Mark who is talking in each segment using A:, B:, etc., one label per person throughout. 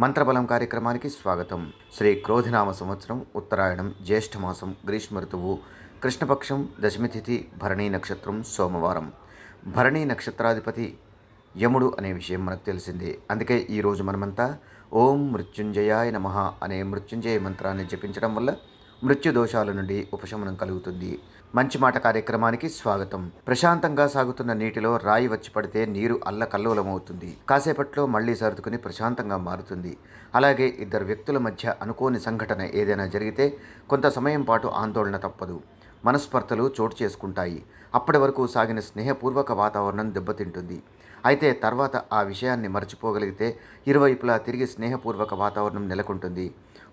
A: మంత్రబలం కార్యక్రమానికి స్వాగతం. శ్రీ క్రోధినామ సంవత్సరం, ఉత్తరాయణం, జ్యేష్ఠమాసం, గ్రీష్మ ఋతువు, కృష్ణపక్షం, దశమి తిథి, భరణీ నక్షత్రం, సోమవారం. భరణీ నక్షత్రాధిపతి యముడు అనే విషయం మనకు తెలిసిందే. అందుకే ఈరోజు మనమంతా ఓం మృత్యుంజయాయ నమః అనే మృత్యుంజయ మంత్రాన్ని జపించడం వల్ల మృత్యు దోషాల నుండి ఉపశమనం కలుగుతుంది. మంచి మాట కార్యక్రమానికి స్వాగతం. ప్రశాంతంగా సాగుతున్న నీటిలో రాయి వచ్చి పడితే నీరు అల్లకల్లోలమవుతుంది. కాసేపట్లో మళ్లీ సర్దుకుని ప్రశాంతంగా మారుతుంది. అలాగే ఇద్దరు వ్యక్తుల మధ్య అనుకోని సంఘటన ఏదైనా జరిగితే కొంత సమయం పాటు ఆందోళన తప్పదు. మనస్పర్ధలు చోటు చేసుకుంటాయి. అప్పటి వరకు సాగిన స్నేహపూర్వక వాతావరణం దెబ్బతింటుంది. అయితే తర్వాత ఆ విషయాన్ని మర్చిపోగలిగితే ఇరువైపులా తిరిగి స్నేహపూర్వక వాతావరణం నెలకొంటుంది.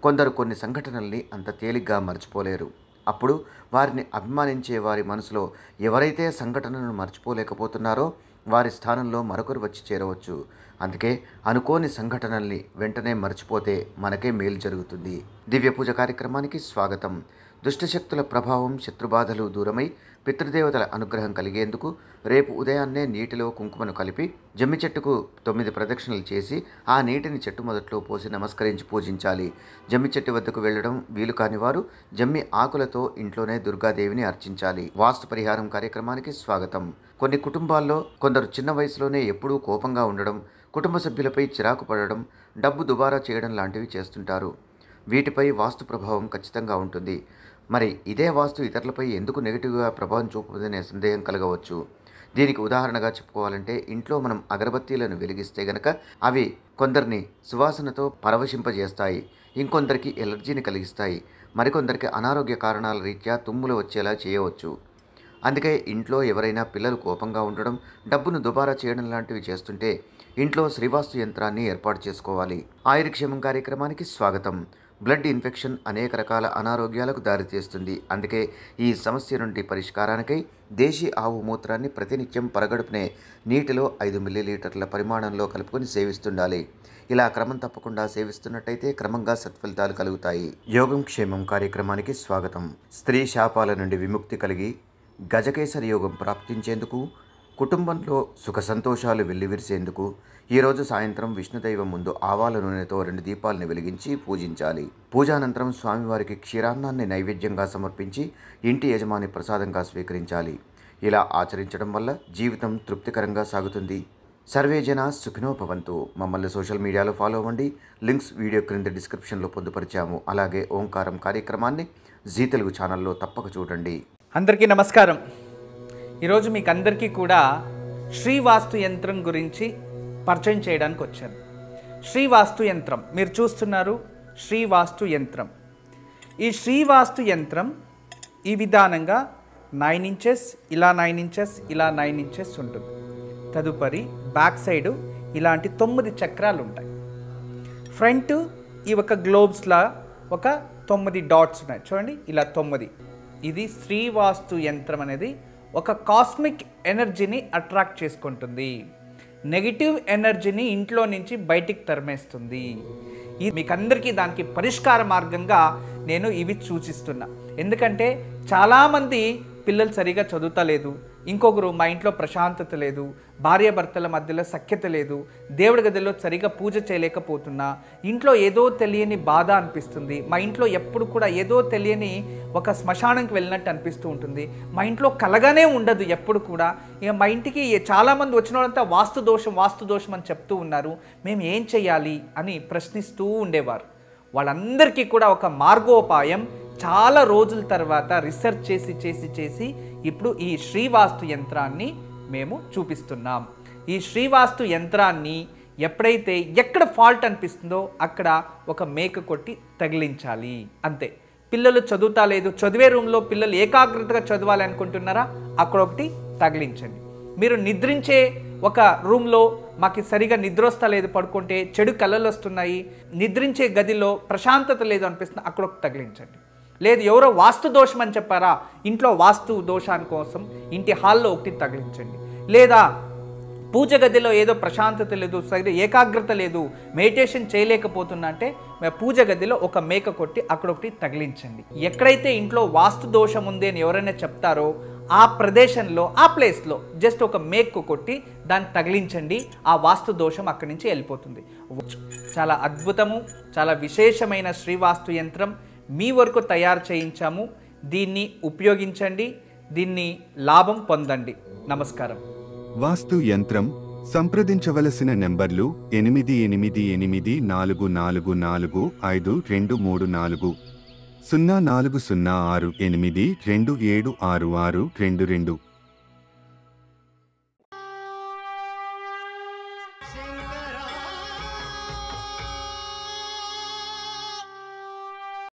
A: కొందరు కొన్ని సంఘటనల్ని అంత తేలిగ్గా మర్చిపోలేరు. అప్పుడు వారిని అభిమానించే వారి మనసులో ఎవరైతే సంఘటనను మర్చిపోలేకపోతున్నారో వారి స్థానంలో మరొకరు వచ్చి చేరవచ్చు. అందుకే అనుకోని సంఘటనల్ని వెంటనే మర్చిపోతే మనకే మేలు జరుగుతుంది. దివ్య పూజ కార్యక్రమానికి స్వాగతం. దుష్టశక్తుల ప్రభావం, శత్రుబాధలు దూరమై పితృదేవతల అనుగ్రహం కలిగేందుకు రేపు ఉదయాన్నే నీటిలో కుంకుమను కలిపి జమ్మి చెట్టుకు 9 ప్రదక్షిణలు చేసి ఆ నీటిని చెట్టు మొదట్లో పోసి నమస్కరించి పూజించాలి. జమ్మి చెట్టు వద్దకు వెళ్లడం వీలు కాని వారు జమ్మి ఆకులతో ఇంట్లోనే దుర్గాదేవిని అర్చించాలి. వాస్తు పరిహారం కార్యక్రమానికి స్వాగతం. కొన్ని కుటుంబాల్లో కొందరు చిన్న వయసులోనే ఎప్పుడూ కోపంగా ఉండడం, కుటుంబ సభ్యులపై చిరాకు పడడం, డబ్బు దుబారా చేయడం లాంటివి చేస్తుంటారు. వీటిపై వాస్తు ప్రభావం ఖచ్చితంగా ఉంటుంది. మరి ఇదే వాస్తు ఇతరులపై ఎందుకు నెగిటివ్గా ప్రభావం చూపుతుందనే సందేహం కలగవచ్చు. దీనికి ఉదాహరణగా చెప్పుకోవాలంటే ఇంట్లో మనం అగరబత్తీలను వెలిగిస్తే గనక అవి కొందరిని సువాసనతో పరవశింపజేస్తాయి, ఇంకొందరికి ఎలర్జీని కలిగిస్తాయి, మరికొందరికి అనారోగ్య కారణాల రీత్యా తుమ్ములు వచ్చేలా చేయవచ్చు. అందుకే ఇంట్లో ఎవరైనా పిల్లలు కోపంగా ఉండడం, డబ్బును దుబారా చేయడం లాంటివి చేస్తుంటే ఇంట్లో శ్రీవాస్తు యంత్రాన్ని ఏర్పాటు చేసుకోవాలి. ఆయుర్క్షేమం కార్యక్రమానికి స్వాగతం. బ్లడ్ ఇన్ఫెక్షన్ అనేక రకాల అనారోగ్యాలకు దారితీస్తుంది. అందుకే ఈ సమస్య నుండి పరిష్కారానికై దేశీ ఆవు మూత్రాన్ని ప్రతినిత్యం పరగడుపునే నీటిలో 5 మిల్లీలీటర్ల పరిమాణంలో కలుపుకొని సేవిస్తుండాలి. ఇలా క్రమం తప్పకుండా సేవిస్తున్నట్టయితే క్రమంగా సత్ఫలితాలు కలుగుతాయి. యోగం క్షేమం కార్యక్రమానికి స్వాగతం. స్త్రీ శాపాల నుండి విముక్తి కలిగి గజకేసరి యోగం ప్రాప్తించేందుకు, కుటుంబంలో సుఖ సంతోషాలు వెల్లివిరిసేందుకు ఈరోజు సాయంత్రం విష్ణుదైవం ముందు ఆవాల నూనెతో 2 దీపాలను వెలిగించి పూజించాలి. పూజానంతరం స్వామివారికి క్షీరాన్నాన్ని నైవేద్యంగా సమర్పించి ఇంటి యజమాని ప్రసాదంగా స్వీకరించాలి. ఇలా ఆచరించడం వల్ల జీవితం తృప్తికరంగా సాగుతుంది. సర్వే జన సుఖినో భవంతు. మమ్మల్ని సోషల్ మీడియాలో ఫాలో అవ్వండి. లింక్స్ వీడియో క్రింద డిస్క్రిప్షన్లో పొందుపరిచాము. అలాగే ఓంకారం కార్యక్రమాన్ని జీ తెలుగు ఛానల్లో తప్పక చూడండి.
B: అందరికీ నమస్కారం. ఈరోజు మీకు అందరికీ కూడా శ్రీవాస్తు యంత్రం గురించి పరిచయం చేయడానికి వచ్చాను. శ్రీవాస్తు యంత్రం మీరు చూస్తున్నారు. శ్రీవాస్తు యంత్రం, ఈ శ్రీవాస్తు యంత్రం ఈ విధానంగా 9 ఇంచెస్, ఇలా 9 ఇంచెస్, ఇలా 9 ఇంచెస్ ఉంటుంది. తదుపరి బ్యాక్ సైడు ఇలాంటి 9 చక్రాలు ఉంటాయి. ఫ్రంట్ ఈ ఒక గ్లోబ్స్లా ఒక 9 డాట్స్ ఉన్నాయి చూడండి, ఇలా 9. ఇది శ్రీవాస్తు యంత్రం అనేది ఒక కాస్మిక్ ఎనర్జీని అట్రాక్ట్ చేసుకుంటుంది. నెగిటివ్ ఎనర్జీని ఇంట్లో నుంచి బయటికి తరిమేస్తుంది. ఇది మీకు అందరికీ దానికి పరిష్కార మార్గంగా నేను ఇవి సూచిస్తున్నా. ఎందుకంటే చాలామంది పిల్లలు సరిగా చదువుతలేదు, ఇంకొకరు మా ఇంట్లో ప్రశాంతత లేదు, భార్యాభర్తల మధ్యలో సఖ్యత లేదు, దేవుడి గదిలో సరిగా పూజ చేయలేకపోతున్నా, ఇంట్లో ఏదో తెలియని బాధ అనిపిస్తుంది, మా ఇంట్లో ఎప్పుడు కూడా ఏదో తెలియని ఒక శ్మశానంకి వెళ్ళినట్టు అనిపిస్తూ ఉంటుంది, మా ఇంట్లో కలగానే ఉండదు ఎప్పుడు కూడా. ఇక మా ఇంటికి చాలామంది వచ్చిన వాళ్ళంతా వాస్తు దోషం అని చెప్తూ ఉన్నారు, మేము ఏం చేయాలి అని ప్రశ్నిస్తూ ఉండేవారు. వాళ్ళందరికీ కూడా ఒక మార్గోపాయం చాలా రోజుల తర్వాత రీసెర్చ్ చేసి ఇప్పుడు ఈ శ్రీవాస్తు యంత్రాన్ని మేము చూపిస్తున్నాం. ఈ శ్రీవాస్తు యంత్రాన్ని ఎప్పుడైతే ఎక్కడ ఫాల్ట్ అనిపిస్తుందో అక్కడ ఒక మేక కొట్టి తగిలించాలి, అంతే. పిల్లలు చదువుతా లేదు, చదివే రూమ్లో పిల్లలు ఏకాగ్రతగా చదవాలి అనుకుంటున్నారా, అక్కడ ఒకటి తగిలించండి. మీరు నిద్రించే ఒక రూమ్లో మాకు సరిగా నిద్ర వస్తా లేదు, పడుకుంటే చెడు కళలు వస్తున్నాయి, నిద్రించే గదిలో ప్రశాంతత లేదు అనిపిస్తుంది, అక్కడ ఒకటి తగిలించండి. లేదు ఎవరో వాస్తు దోషం అని చెప్పారా, ఇంట్లో వాస్తు దోషాని కోసం ఇంటి హాల్లో ఒకటి తగిలించండి. లేదా పూజ గదిలో ఏదో ప్రశాంతత లేదు, సరిగ్గా ఏకాగ్రత లేదు, మెడిటేషన్ చేయలేకపోతున్నా అంటే పూజ గదిలో ఒక మేక కొట్టి అక్కడ ఒకటి తగిలించండి. ఎక్కడైతే ఇంట్లో వాస్తు దోషం ఉంది అని ఎవరైనా చెప్తారో ఆ ప్రదేశంలో ఆ ప్లేస్లో జస్ట్ ఒక మేకు కొట్టి దాన్ని తగిలించండి. ఆ వాస్తు దోషం అక్కడి నుంచి వెళ్ళిపోతుంది. చాలా అద్భుతము, చాలా విశేషమైన శ్రీవాస్తు యంత్రం మీ వరకు తయారు చేయించాము. దీన్ని ఉపయోగించండి, దీన్ని లాభం పొందండి. నమస్కారం.
C: వాస్తు యంత్రం సంప్రదించవలసిన నెంబర్లు 8884452344 040682766622.